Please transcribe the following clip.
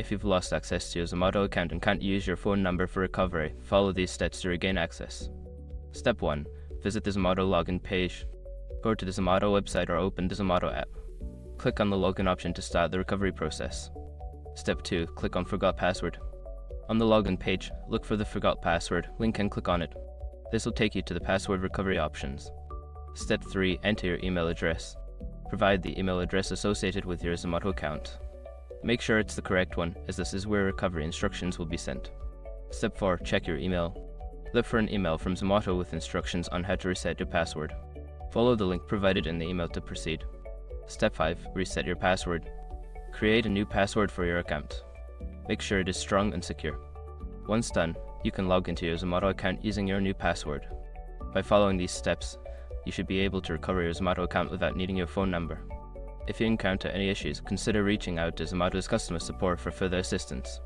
If you've lost access to your Zomato account and can't use your phone number for recovery, follow these steps to regain access. Step 1. Visit the Zomato login page. Go to the Zomato website or open the Zomato app. Click on the login option to start the recovery process. Step 2. Click on Forgot Password. On the login page, look for the Forgot Password link and click on it. This will take you to the password recovery options. Step 3. Enter your email address. Provide the email address associated with your Zomato account. Make sure it's the correct one, as this is where recovery instructions will be sent. Step 4. Check your email. Look for an email from Zomato with instructions on how to reset your password. Follow the link provided in the email to proceed. Step 5. Reset your password. Create a new password for your account. Make sure it is strong and secure. Once done, you can log into your Zomato account using your new password. By following these steps, you should be able to recover your Zomato account without needing your phone number. If you encounter any issues, consider reaching out to Zomato's customer support for further assistance.